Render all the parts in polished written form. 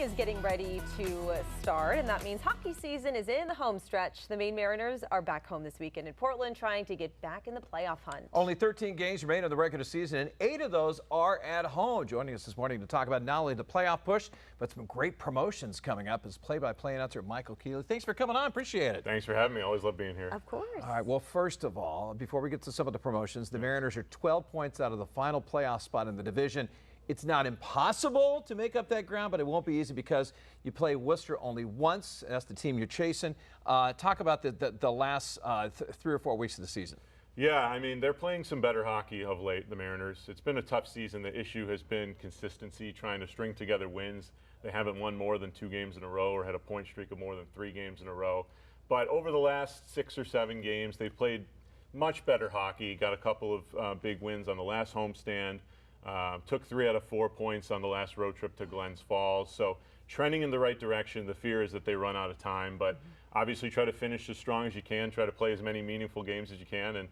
is getting ready to start, and that means hockey season is in the home stretch. The Maine Mariners are back home this weekend in Portland, trying to get back in the playoff hunt. Only 13 games remain in the regular season, and 8 of those are at home. Joining us this morning to talk about not only the playoff push, but some great promotions coming up is play-by-play announcer Michael Keeley. Thanks for coming on. Appreciate it. Thanks for having me. Always love being here. Of course. All right, well, first of all, before we get to some of the promotions, the Mariners are 12 points out of the final playoff spot in the division. It's not impossible to make up that ground, but it won't be easy because you play Worcester only once. That's the team you're chasing. Talk about the last 3 or 4 weeks of the season. Yeah, I mean, they're playing some better hockey of late, the Mariners. It's been a tough season. The issue has been consistency, trying to string together wins. They haven't won more than 2 games in a row or had a point streak of more than 3 games in a row. But over the last 6 or 7 games, they've played much better hockey, got a couple of big wins on the last homestand. Took 3 out of 4 points on the last road trip to Glens Falls. So trending in the right direction. The fear is that they run out of time, but obviously try to finish as strong as you can, try to play as many meaningful games as you can, and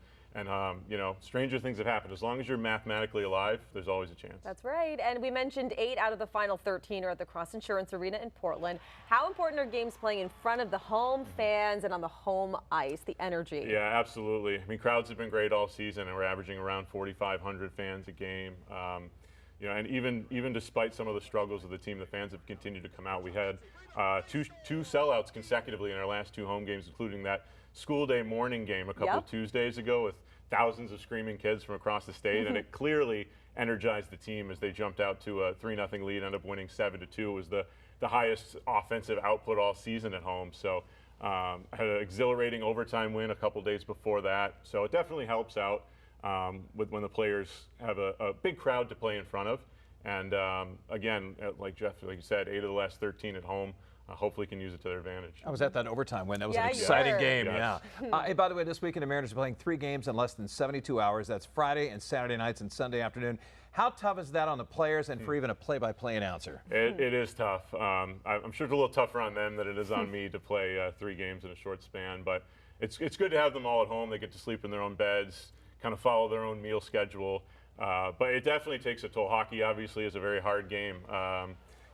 you know, stranger things have happened. As long as you're mathematically alive, there's always a chance. That's right. And we mentioned 8 out of the final 13 are at the Cross Insurance Arena in Portland. How important are games playing in front of the home fans and on the home ice, the energy? Yeah, absolutely. I mean, crowds have been great all season, and we're averaging around 4,500 fans a game. You know, and even despite some of the struggles of the team, the fans have continued to come out. We had two sellouts consecutively in our last 2 home games, including that school day morning game a couple of Tuesdays ago with thousands of screaming kids from across the state, and it clearly energized the team as they jumped out to a 3-0 lead, ended up winning 7-2. It was the highest offensive output all season at home. So had an exhilarating overtime win a couple days before that. So it definitely helps out with when the players have a big crowd to play in front of. And again, like Jeff, like you said, 8 of the last 13 at home. Hopefully can use it to their advantage. I was at that overtime win. That was an you exciting were. game. Yes. Yeah. Hey, by the way, this weekend the Mariners are playing 3 games in less than 72 hours. That's Friday and Saturday nights and Sunday afternoon. How tough is that on the players and for even a play-by-play announcer? It is tough. I'm sure it's a little tougher on them than it is on me to play 3 games in a short span. But it's good to have them all at home. They get to sleep in their own beds, kind of follow their own meal schedule. But it definitely takes a toll. Hockey obviously is a very hard game.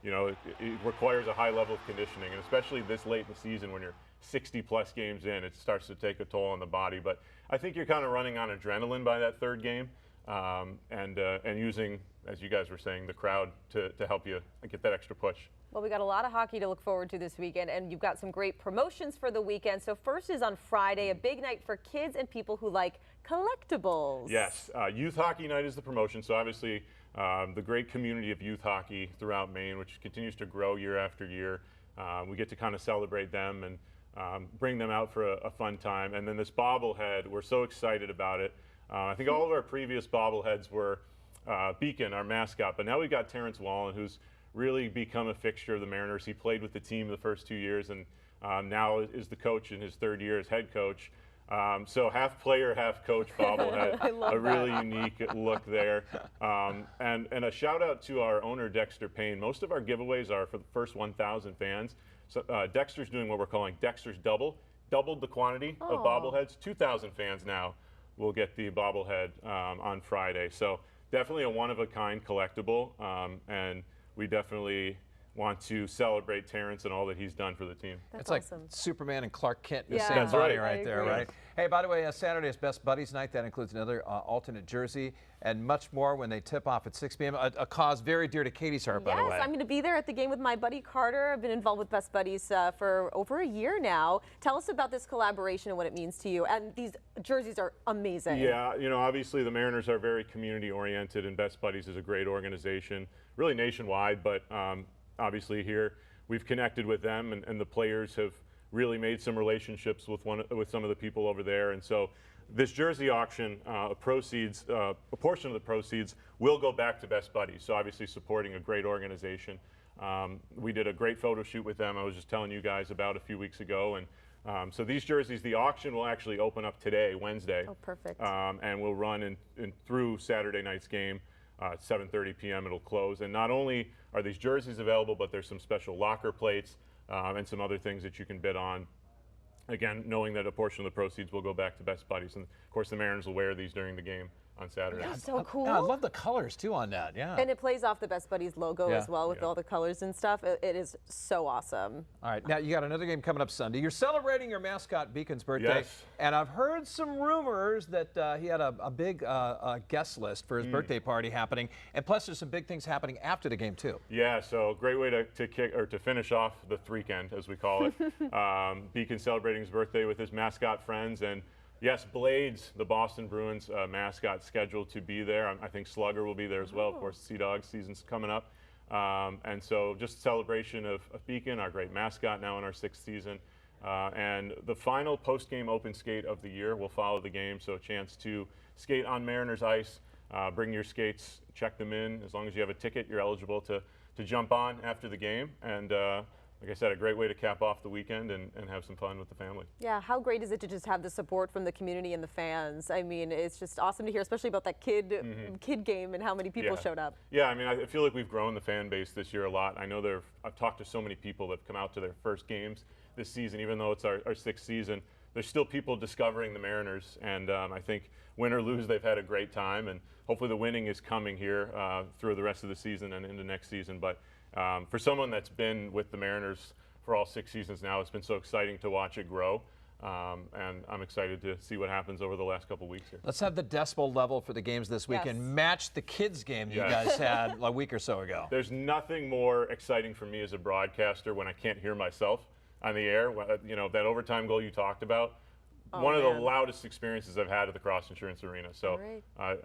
You know, it requires a high level of conditioning, and especially this late in the season when you're 60+ games in, it starts to take a toll on the body. But I think you're kind of running on adrenaline by that 3rd game, and using, as you guys were saying, the crowd to help you get that extra push. Well, we got a lot of hockey to look forward to this weekend, and you've got some great promotions for the weekend. So first is on Friday, a big night for kids and people who like collectibles. Yes, Youth Hockey Night is the promotion. So obviously the great community of youth hockey throughout Maine, which continues to grow year after year. We get to kind of celebrate them and bring them out for a fun time. And then this bobblehead, we're so excited about it. I think all of our previous bobbleheads were Beacon, our mascot, but now we've got Terrence Wallen, who's really become a fixture of the Mariners. He played with the team the first 2 years, and now is the coach in his 3rd year as head coach. So half player, half coach bobblehead, a really unique look there. And a shout out to our owner, Dexter Payne. Most of our giveaways are for the first 1,000 fans. So Dexter's doing what we're calling Dexter's doubled the quantity of bobbleheads. 2,000 fans now will get the bobblehead on Friday. So definitely a one-of-a-kind collectible, and we definitely want to celebrate Terrence and all that he's done for the team. That's It's awesome. like Superman and Clark Kent in the Yeah, same That's body right. right there, agree. right? Hey, by the way, Saturday is Best Buddies Night. That includes another alternate jersey and much more when they tip off at 6 p.m. A cause very dear to Katie's heart, by the way. Yes, I'm going to be there at the game with my buddy Carter. I've been involved with Best Buddies for over a year now. Tell us about this collaboration and what it means to you. And these jerseys are amazing. Yeah, you know, obviously the Mariners are very community oriented, and Best Buddies is a great organization, really nationwide, but obviously here we've connected with them, and the players have really made some relationships with some of the people over there. And so this jersey auction, a portion of the proceeds will go back to Best Buddies. So obviously supporting a great organization. We did a great photo shoot with them. I was just telling you guys about a few weeks ago. And so these jerseys, the auction will actually open up today, Wednesday. Oh, perfect. And will run in through Saturday night's game. 7:30 p.m. it'll close. And not only are these jerseys available, but there's some special locker plates and some other things that you can bid on. Again, knowing that a portion of the proceeds will go back to Best Buddies. And of course, the Mariners will wear these during the game on Saturday. That's so cool. Yeah, I love the colors too on that. Yeah. And it plays off the Best Buddies logo Yeah. as well with all the colors and stuff. It is so awesome. All right, now you got another game coming up Sunday. You're celebrating your mascot Beacon's birthday, Yes. and I've heard some rumors that he had a big guest list for his birthday party happening, and plus there's some big things happening after the game too. Yeah, so great way to finish off the weekend, as we call it. Beacon celebrating his birthday with his mascot friends, and yes, Blades, the Boston Bruins mascot, scheduled to be there. I think Slugger will be there as well. Of course, Sea Dogs season's coming up. And so just celebration of Beacon, our great mascot now in our 6th season. And the final post-game open skate of the year will follow the game, so a chance to skate on Mariners ice. Bring your skates, check them in. As long as you have a ticket, you're eligible to jump on after the game. And like I said, a great way to cap off the weekend and have some fun with the family. Yeah, how great is it to just have the support from the community and the fans? I mean, it's just awesome to hear, especially about that kid game and how many people showed up. Yeah, I mean, I feel like we've grown the fan base this year a lot. I know I've talked to so many people that have come out to their first games this season, even though it's our 6th season. There's still people discovering the Mariners, and I think win or lose, they've had a great time, and hopefully the winning is coming here through the rest of the season and into next season. But for someone that's been with the Mariners for all 6 seasons now, it's been so exciting to watch it grow, and I'm excited to see what happens over the last couple weeks here. Let's have the decibel level for the games this weekend match the kids game you Yes. guys had a week or so ago. There's nothing more exciting for me as a broadcaster when I can't hear myself on the air. You know, that overtime goal you talked about, one of the loudest experiences I've had at the Cross Insurance Arena. So,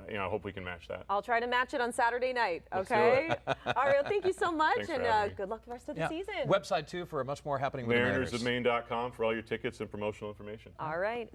you know, I hope we can match that. I'll try to match it on Saturday night, Let's do okay? All right, well, thank you so much, Thanks for and having me. good luck the rest of the season. Website too for much more happening with the Mariners. MarinersofMaine.com for all your tickets and promotional information. All right.